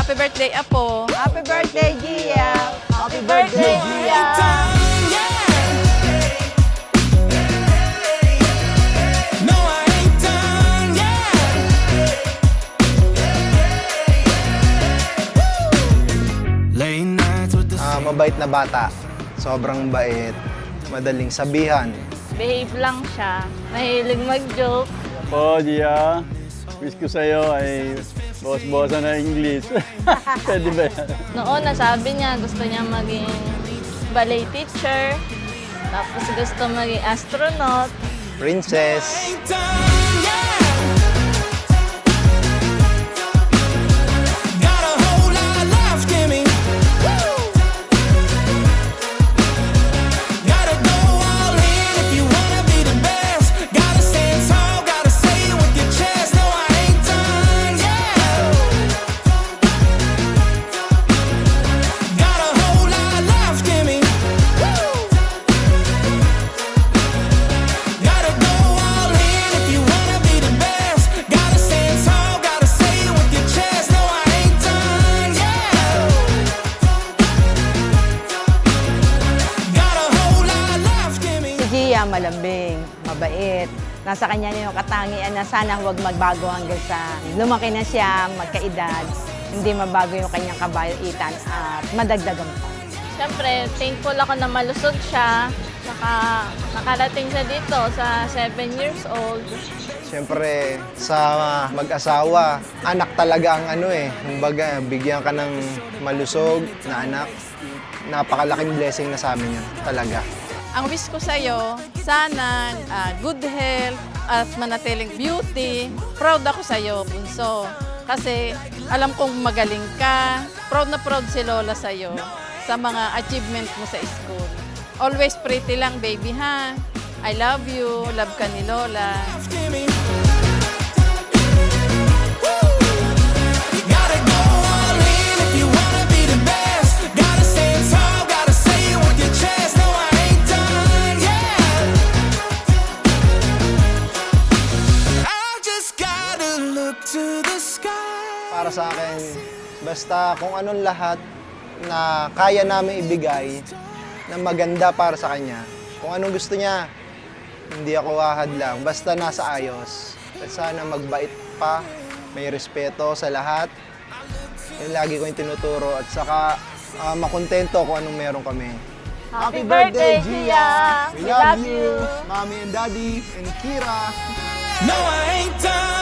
Happy birthday, Apo. Happy birthday, Gia! Happy birthday, Gia! Mabait na bata. Sobrang bait. Madaling sabihan. Behave lang siya. Mahilig mag-joke. Po, Gia. Wish ko sa'yo ay boss-bossan na English. Pwede ba yan? Noon, nasabi niya gusto niya maging ballet teacher. Tapos gusto maging astronaut. Princess. Gia, malambing, mabait. Nasa kanya na yung katangian na sana huwag magbago hanggang sa lumaki na siya, magkaedad. Hindi mabago yung kanyang kabaitan at madagdagan pa. Siyempre, thankful ako na malusog siya. Saka nakarating siya dito sa 7 years old. Siyempre, sa mag-asawa, anak talaga ang ano eh. Kumbaga, bigyan ka ng malusog na anak. Napakalaking blessing na sa amin yun, talaga. Ang wish ko sa'yo, sana good health at manatiling beauty. Proud ako sa'yo, Bunso. Kasi alam kong magaling ka. Proud na proud si Lola sa'yo sa mga achievement mo sa school. Always pretty lang, baby, ha? I love you. Love ka ni Lola. Para sa akin, basta kung anong lahat na kaya namin ibigay na maganda para sa kanya. Kung anong gusto niya, hindi ako hahadlang. Basta nasa ayos. At sana magbait pa, may respeto sa lahat. Yun lagi ko yung tinuturo. At saka makontento kung anong meron kami. Happy birthday, Gia! We love you, Mommy and Daddy, and Kira. No, I ain't done.